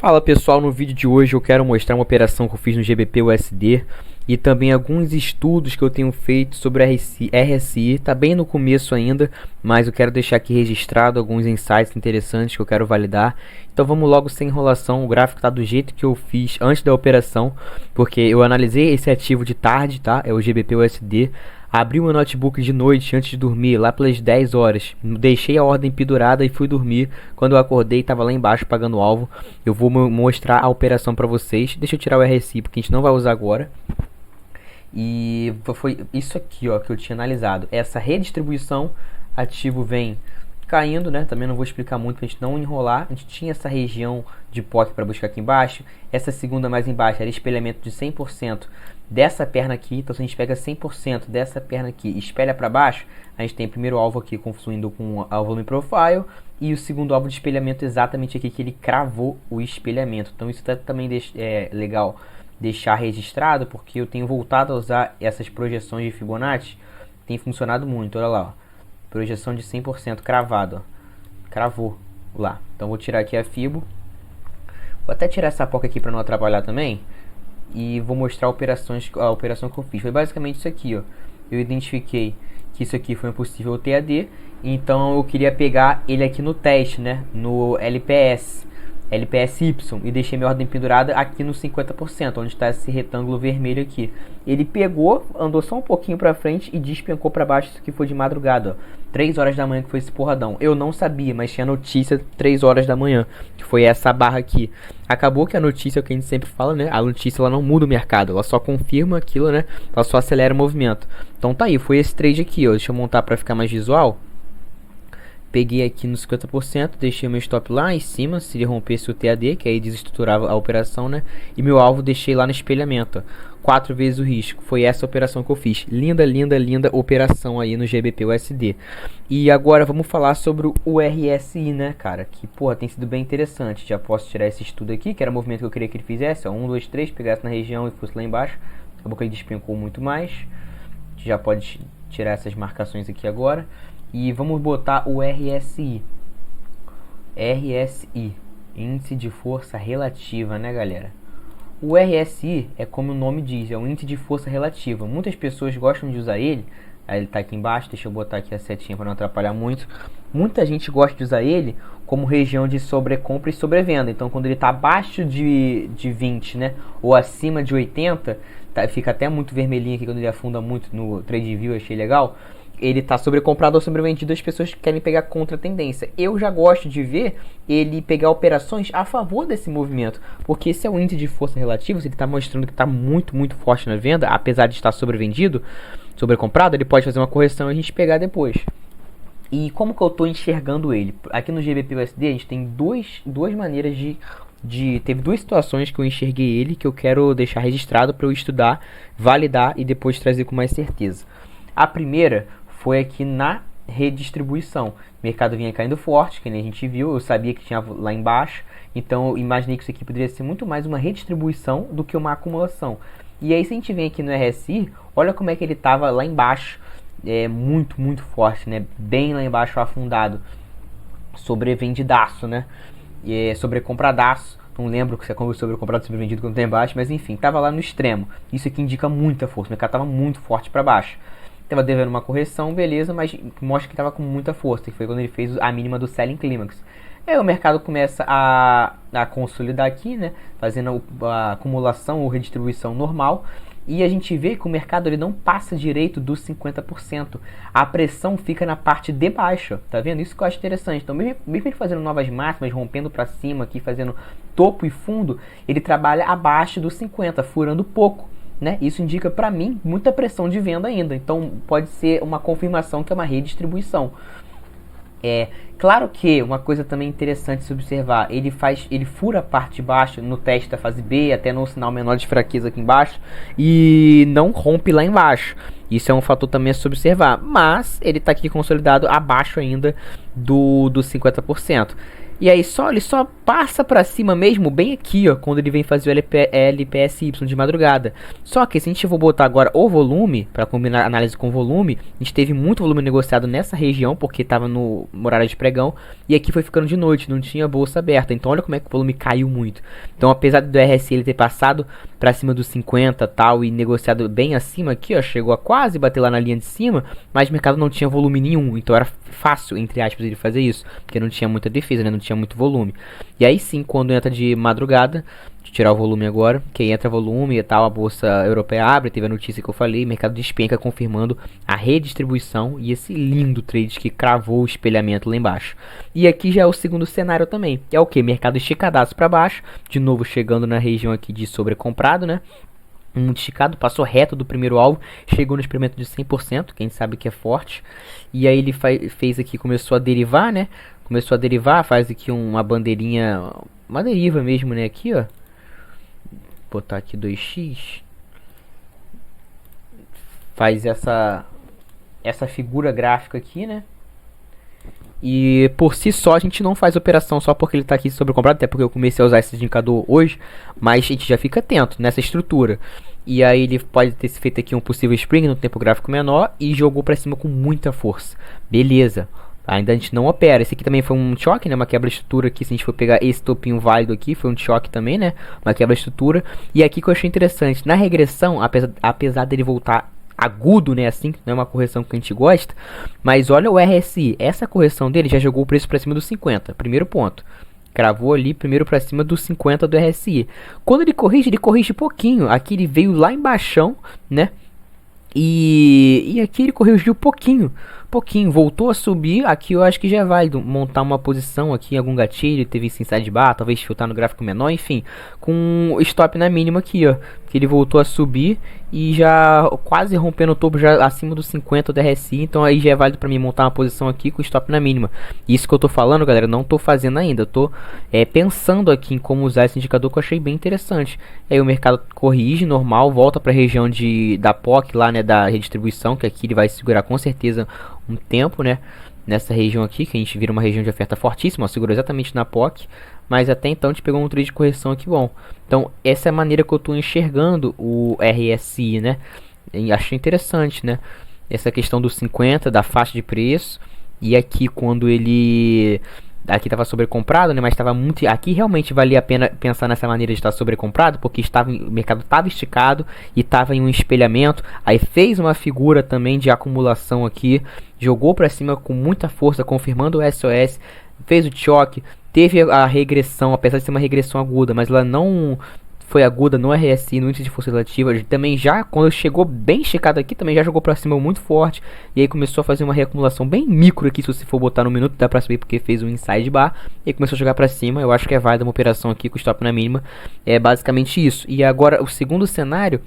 Fala pessoal, no vídeo de hoje eu quero mostrar uma operação que eu fiz no GBP-USD e também alguns estudos que eu tenho feito sobre RSI. Tá bem no começo ainda, mas eu quero deixar aqui registrado alguns insights interessantes que eu quero validar. Então vamos logo sem enrolação. O gráfico está do jeito que eu fiz antes da operação, porque eu analisei esse ativo de tarde, tá? É o GBP-USD. Abri o meu notebook de noite antes de dormir, lá pelas 10 horas. Deixei a ordem pendurada e fui dormir. Quando eu acordei, estava lá embaixo pagando o alvo. Eu vou mostrar a operação para vocês. Deixa eu tirar o RSI, porque a gente não vai usar agora. E foi isso aqui, ó, que eu tinha analisado. Essa redistribuição, ativo vem caindo, né? Também não vou explicar muito pra gente não enrolar. A gente tinha essa região de POC para buscar aqui embaixo. Essa segunda mais embaixo era espelhamento de 100% dessa perna aqui. Então se a gente pega 100% dessa perna aqui e espelha para baixo, a gente tem o primeiro alvo aqui confluindo com o volume profile e o segundo alvo de espelhamento exatamente aqui que ele cravou o espelhamento. Então isso também é legal deixar registrado, porque eu tenho voltado a usar essas projeções de Fibonacci. Tem funcionado muito, olha lá, ó. Projeção de 100% cravado, ó. Cravou lá. Então vou tirar aqui a Fibo. Vou até tirar essa POC aqui para não atrapalhar também. E vou mostrar a operação que eu fiz. Foi basicamente isso aqui, ó. Eu identifiquei que isso aqui foi um possível TAD. Então eu queria pegar ele aqui no teste, né? No LPSY. E deixei minha ordem pendurada aqui no 50%, onde está esse retângulo vermelho aqui. Ele pegou, andou só um pouquinho para frente e despencou para baixo. Isso aqui foi de madrugada, ó. 3 horas da manhã que foi esse porradão. Eu não sabia, mas tinha notícia 3 horas da manhã, que foi essa barra aqui. Acabou que a notícia, é o que a gente sempre fala, né? A notícia ela não muda o mercado, ela só confirma aquilo, né? Ela só acelera o movimento. Então tá aí, foi esse trade aqui, ó. Deixa eu montar para ficar mais visual. Peguei aqui no 50%, deixei meu stop lá em cima, se ele rompesse o TAD, que aí desestruturava a operação, né? E meu alvo deixei lá no espelhamento, ó. 4 vezes o risco. Foi essa operação que eu fiz. Linda, linda, linda operação aí no GBP-USD. E agora vamos falar sobre o RSI, né, cara? Que, porra, tem sido bem interessante. Já posso tirar esse estudo aqui, que era o movimento que eu queria que ele fizesse, ó. 1, 2, 3, pegasse na região e fosse lá embaixo. Acabou que ele despencou muito mais. A gente já pode tirar essas marcações aqui agora. E vamos botar o RSI. RSI, índice de força relativa, né, galera? O RSI é como o nome diz, é um índice de força relativa. Muitas pessoas gostam de usar ele. Aí ele tá aqui embaixo, deixa eu botar aqui a setinha para não atrapalhar muito. Muita gente gosta de usar ele como região de sobrecompra e sobrevenda. Então quando ele tá abaixo de 20, né, ou acima de 80, tá, fica até muito vermelhinho aqui quando ele afunda muito no TradingView, achei legal. Ele está sobrecomprado ou sobrevendido, as pessoas querem pegar contra a tendência. Eu já gosto de ver ele pegar operações a favor desse movimento, porque esse é o índice de força relativa. Se ele está mostrando que está muito, muito forte na venda, apesar de estar sobrevendido, sobrecomprado, ele pode fazer uma correção e a gente pegar depois. E como que eu estou enxergando ele? Aqui no GBP-USD a gente tem duas maneiras teve duas situações que eu enxerguei ele, que eu quero deixar registrado para eu estudar, validar e depois trazer com mais certeza. A primeira foi aqui na redistribuição. O mercado vinha caindo forte, que nem a gente viu. Eu sabia que tinha lá embaixo. Então eu imaginei que isso aqui poderia ser muito mais uma redistribuição do que uma acumulação. E aí se a gente vem aqui no RSI, olha como é que ele estava lá embaixo. Muito, muito forte, né? Bem lá embaixo afundado. Sobrevendidaço, né? Sobrecompradaço. Não lembro se é como sobrecomprado, sobrevendido quando tem embaixo. Mas enfim, estava lá no extremo. Isso aqui indica muita força. O mercado estava muito forte para baixo. Estava devendo uma correção, beleza, mas mostra que estava com muita força, que foi quando ele fez a mínima do Selling Climax. Aí o mercado começa a consolidar aqui, né, fazendo a acumulação ou redistribuição normal, e a gente vê que o mercado ele não passa direito dos 50%. A pressão fica na parte de baixo, tá vendo? Isso que eu acho interessante. Então, mesmo ele fazendo novas máximas, rompendo para cima aqui, fazendo topo e fundo, ele trabalha abaixo dos 50%, furando pouco. Né? Isso indica para mim muita pressão de venda ainda, então pode ser uma confirmação que é uma redistribuição. Claro que uma coisa também interessante se observar, ele fura a parte de baixo no teste da fase B, até no sinal menor de fraqueza aqui embaixo, e não rompe lá embaixo. Isso é um fator também a se observar, mas ele está aqui consolidado abaixo ainda do 50%. E aí ele só passa pra cima mesmo, bem aqui, ó, quando ele vem fazer o LPSY de madrugada. Só que se a gente for botar agora o volume, pra combinar análise com volume, a gente teve muito volume negociado nessa região, porque tava no horário de pregão, e aqui foi ficando de noite, não tinha bolsa aberta. Então olha como é que o volume caiu muito. Então apesar do RSI ele ter passado pra cima dos 50 tal, e negociado bem acima aqui, ó, chegou a quase bater lá na linha de cima, mas o mercado não tinha volume nenhum, então era fácil, entre aspas, ele fazer isso, porque não tinha muita defesa, né, não tinha muito volume. E aí sim, quando entra de madrugada, deixa eu tirar o volume agora, que entra volume e tal, a bolsa europeia abre, teve a notícia que eu falei, mercado despenca confirmando a redistribuição e esse lindo trade que cravou o espelhamento lá embaixo. E aqui já é o segundo cenário também, que é o que? Mercado esticadaço para baixo, de novo chegando na região aqui de sobrecomprado, né? Muito esticado, passou reto do primeiro alvo, chegou no experimento de 100%, quem sabe que é forte. E aí ele fez aqui, começou a derivar, né? Começou a derivar, faz aqui uma bandeirinha, uma deriva mesmo, né? Aqui, ó. Vou botar aqui 2x. Faz essa figura gráfica aqui, né? E por si só a gente não faz operação só porque ele está aqui sobrecomprado, até porque eu comecei a usar esse indicador hoje, mas a gente já fica atento nessa estrutura. E aí ele pode ter feito aqui um possível spring no tempo gráfico menor e jogou para cima com muita força. Beleza. Ainda a gente não opera. Esse aqui também foi um choque, né? Uma quebra de estrutura aqui. Se a gente for pegar esse topinho válido aqui, foi um choque também, né? Uma quebra de estrutura. E aqui que eu achei interessante, na regressão, apesar dele voltar agudo, né, assim, não é uma correção que a gente gosta, mas olha o RSI, essa correção dele já jogou o preço para cima dos 50, primeiro ponto, cravou ali primeiro para cima dos 50 do RSI, quando ele corrige pouquinho, aqui ele veio lá embaixo, né, e aqui ele corrigiu pouquinho, voltou a subir, aqui eu acho que já é válido montar uma posição aqui, algum gatilho, teve inside bar, talvez filtrar no gráfico menor, enfim, com stop na mínima aqui, ó, que ele voltou a subir e já quase rompendo o topo já acima dos 50 do RSI, então aí já é válido para mim montar uma posição aqui com stop na mínima. Isso que eu tô falando, galera, não tô fazendo ainda, eu tô pensando aqui em como usar esse indicador que eu achei bem interessante. Aí o mercado corrige normal, volta para a região da POC lá, né, da redistribuição, que aqui ele vai segurar com certeza um tempo, né, nessa região aqui, que a gente vira uma região de oferta fortíssima, ó, segurou exatamente na POC, mas até então a gente pegou um trade de correção aqui bom. Então essa é a maneira que eu estou enxergando o RSI, né, e achei interessante, né, essa questão dos 50, da faixa de preço, e aqui quando ele... Aqui estava sobrecomprado, né? Mas estava muito... Aqui realmente valia a pena pensar nessa maneira de estar sobrecomprado, porque o mercado estava esticado e estava em um espelhamento. Aí fez uma figura também de acumulação aqui, jogou para cima com muita força, confirmando o SOS, fez o choque, teve a regressão, apesar de ser uma regressão aguda, mas ela não foi aguda no RSI, no índice de força relativa. Também já, quando chegou bem esticado aqui, também já jogou pra cima muito forte. E aí começou a fazer uma reacumulação bem micro aqui, se você for botar no minuto, dá pra saber porque fez um inside bar. E aí começou a jogar pra cima, eu acho que é válida uma operação aqui com stop na mínima. É basicamente isso. E agora, o segundo cenário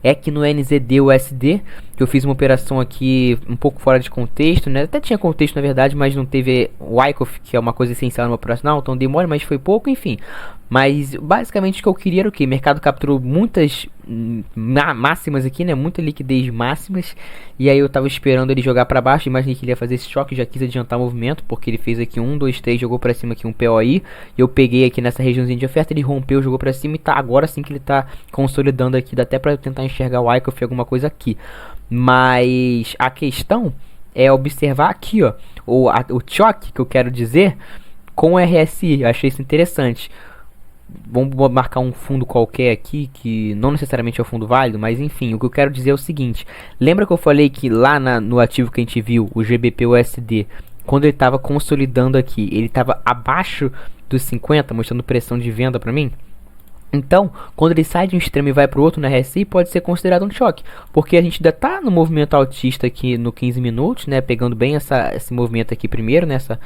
é que no NZD-USD, que eu fiz uma operação aqui um pouco fora de contexto, né? Até tinha contexto na verdade, mas não teve Wyckoff, que é uma coisa essencial no operacional, então dei mole, mas foi pouco, enfim. Mas basicamente o que eu queria era o que? O mercado capturou muitas máximas aqui, né? Muita liquidez máximas. E aí eu tava esperando ele jogar para baixo. Imaginei que ele ia fazer esse choque. Já quis adiantar o movimento, porque ele fez aqui 1, 2, 3, jogou para cima aqui um POI. E eu peguei aqui nessa regiãozinha de oferta. Ele rompeu, jogou para cima e tá agora sim que ele tá consolidando aqui. Dá até para tentar enxergar o Wyckoff alguma coisa aqui. Mas a questão é observar aqui, ó, o choque que eu quero dizer com o RSI. Eu achei isso interessante. Vamos marcar um fundo qualquer aqui, que não necessariamente é o fundo válido, mas enfim, o que eu quero dizer é o seguinte. Lembra que eu falei que lá no ativo que a gente viu, o GBP-USD, quando ele estava consolidando aqui, ele estava abaixo dos 50, mostrando pressão de venda para mim? Então, quando ele sai de um extremo e vai para o outro no RSI, pode ser considerado um choque, porque a gente ainda está no movimento altista aqui no 15 minutos, né, pegando bem esse movimento aqui primeiro, nessa...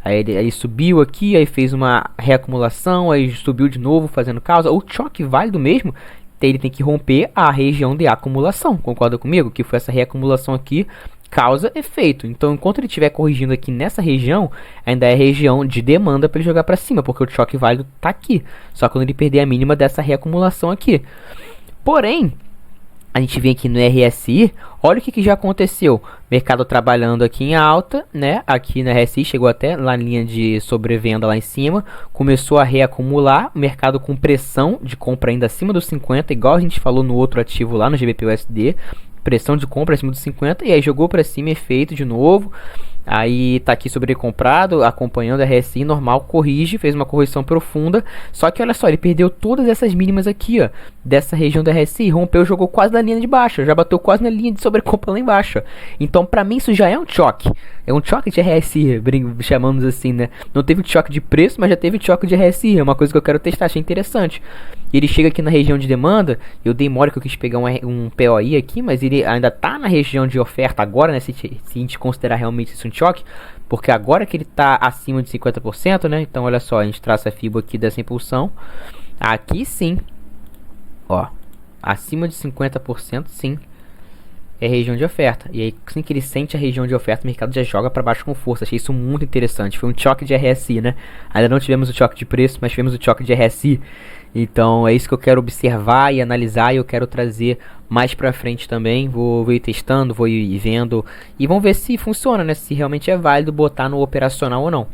Aí ele subiu aqui, aí fez uma reacumulação, aí subiu de novo fazendo causa. O choque válido mesmo, ele tem que romper a região de acumulação, concorda comigo? Que foi essa reacumulação aqui, causa efeito. Então enquanto ele estiver corrigindo aqui nessa região, ainda é região de demanda para ele jogar para cima, porque o choque válido está aqui. Só quando ele perder a mínima dessa reacumulação aqui. Porém, A gente vem aqui no RSI, olha o que já aconteceu. Mercado trabalhando aqui em alta, né? Aqui no RSI chegou até lá na linha de sobrevenda lá em cima. Começou a reacumular, o mercado com pressão de compra ainda acima dos 50, igual a gente falou no outro ativo lá no GBP/USD. Pressão de compra acima dos 50, e aí jogou para cima, efeito de novo. Aí tá aqui sobrecomprado, acompanhando a RSI normal, corrige, fez uma correção profunda. Só que olha só, ele perdeu todas essas mínimas aqui, ó, dessa região da RSI, rompeu, jogou quase na linha de baixo, já bateu quase na linha de sobrecompra lá embaixo. Então pra mim isso já é um choque. É um choque de RSI, chamamos assim, né? Não teve choque de preço, mas já teve choque de RSI, é uma coisa que eu quero testar, achei interessante. Ele chega aqui na região de demanda, eu dei mole que eu quis pegar um POI aqui, mas ele ainda tá na região de oferta agora, né? Se a gente considerar realmente isso um choque, porque agora que ele tá acima de 50%, né? Então olha só, a gente traça a FIBO aqui dessa impulsão. Aqui sim, ó, acima de 50%, sim, é região de oferta. E aí, assim que ele sente a região de oferta, o mercado já joga para baixo com força. Achei isso muito interessante. Foi um choque de RSI, né? Ainda não tivemos o choque de preço, mas tivemos o choque de RSI. Então é isso que eu quero observar e analisar, e eu quero trazer mais pra frente também. Vou ir testando, vou ir vendo, e vamos ver se funciona, né? Se realmente é válido botar no operacional ou não.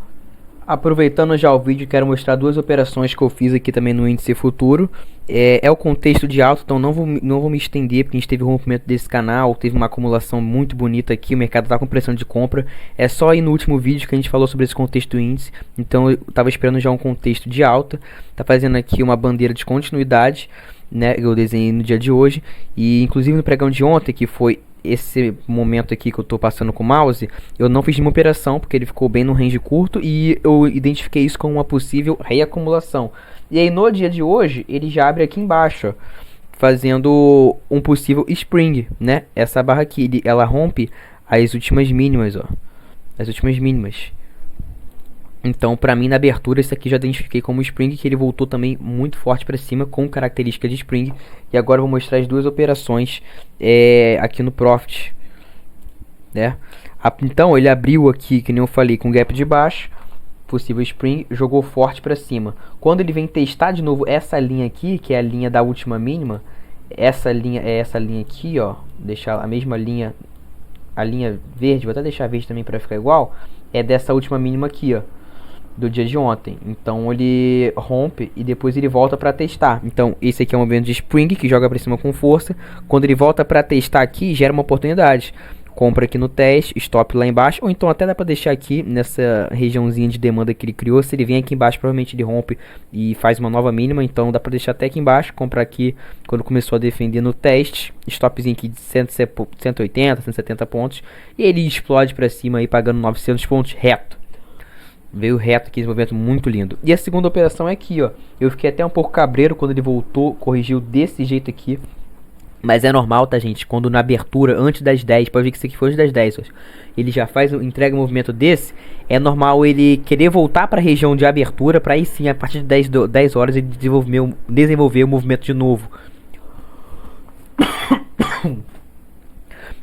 Aproveitando já o vídeo, quero mostrar duas operações que eu fiz aqui também no índice futuro. É o contexto de alta, então não vou me estender, porque a gente teve o rompimento desse canal, teve uma acumulação muito bonita aqui, o mercado está com pressão de compra. É só aí no último vídeo que a gente falou sobre esse contexto do índice, então eu estava esperando já um contexto de alta. Tá fazendo aqui uma bandeira de continuidade, né, eu desenhei no dia de hoje, e inclusive no pregão de ontem, que foi esse momento aqui que eu estou passando com o mouse, eu não fiz nenhuma operação, porque ele ficou bem no range curto, e eu identifiquei isso como uma possível reacumulação. E aí no dia de hoje, ele já abre aqui embaixo, ó, fazendo um possível spring, né? Essa barra aqui, ela rompe as últimas mínimas, ó, as últimas mínimas. Então, para mim, na abertura, esse aqui já identifiquei como Spring, que ele voltou também muito forte para cima, com característica de Spring. E agora eu vou mostrar as duas operações aqui no Profit, né? Então, ele abriu aqui, que nem eu falei, com gap de baixo, possível Spring, jogou forte para cima. Quando ele vem testar de novo essa linha aqui, que é a linha da última mínima, essa linha é essa linha aqui, ó, deixar a mesma linha, a linha verde, vou até deixar verde também para ficar igual, é dessa última mínima aqui, ó, do dia de ontem. Então ele rompe e depois ele volta para testar. Então esse aqui é um movimento de Spring que joga para cima com força. Quando ele volta para testar aqui, gera uma oportunidade. Compra aqui no teste, stop lá embaixo, ou então até dá para deixar aqui nessa regiãozinha de demanda que ele criou. Se ele vem aqui embaixo, provavelmente ele rompe e faz uma nova mínima, então dá para deixar até aqui embaixo, comprar aqui quando começou a defender no teste, stopzinho aqui de 180, 170 pontos, e ele explode para cima aí pagando 900 pontos reto. Veio reto aqui, esse movimento muito lindo. E a segunda operação é aqui, ó. Eu fiquei até um pouco cabreiro quando ele voltou, corrigiu desse jeito aqui. Mas é normal, tá, gente? Quando na abertura, antes das 10, pode ver que isso aqui foi antes das 10, ó, ele já entrega um movimento desse. É normal ele querer voltar para a região de abertura, para aí sim, a partir de 10 horas, ele desenvolver o movimento de novo.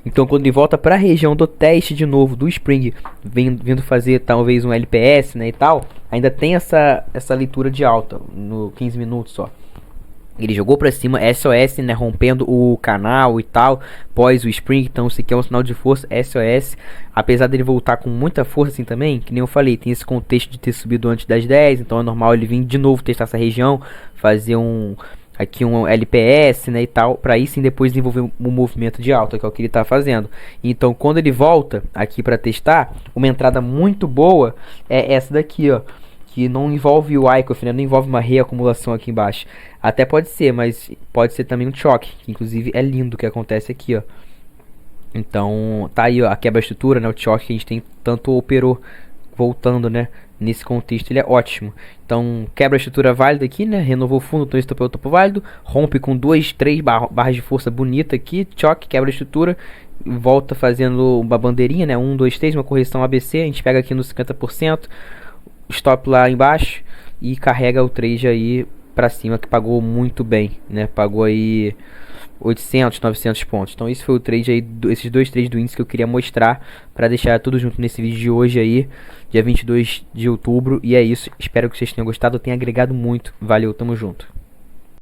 Então quando ele volta para a região do teste de novo, do Spring, vindo fazer talvez um LPS, né, e tal, ainda tem essa leitura de alta, no 15 minutos só. Ele jogou para cima, SOS, né, rompendo o canal e tal, pós o Spring, então isso aqui é um sinal de força, SOS. Apesar dele voltar com muita força assim também, que nem eu falei, tem esse contexto de ter subido antes das 10, então é normal ele vir de novo testar essa região, fazer aqui um LPS, né, e tal, para aí sim depois desenvolver um movimento de alta, que é o que ele está fazendo. Então quando ele volta aqui para testar, uma entrada muito boa é essa daqui, ó, que não envolve o ICOF, né, não envolve uma reacumulação aqui embaixo. Até pode ser, mas pode ser também um choque, que inclusive é lindo o que acontece aqui, ó. Então tá aí, ó, a quebra-estrutura, né, o choque que a gente tem, tanto operou voltando, né, nesse contexto ele é ótimo. Então quebra a estrutura válida aqui, né, renovou o fundo, então esse topo é o topo válido, rompe com 2, 3 barras de força bonita aqui, choque, quebra a estrutura, volta fazendo uma bandeirinha, né, 1, 2, 3, uma correção ABC, a gente pega aqui no 50%, stop lá embaixo e carrega o trade aí pra cima, que pagou muito bem, né, pagou aí 800, 900 pontos. Então esse foi o trade aí, esses dois trades do índice que eu queria mostrar para deixar tudo junto nesse vídeo de hoje aí, dia 22 de outubro. E é isso, espero que vocês tenham gostado, tenha agregado muito. Valeu, tamo junto.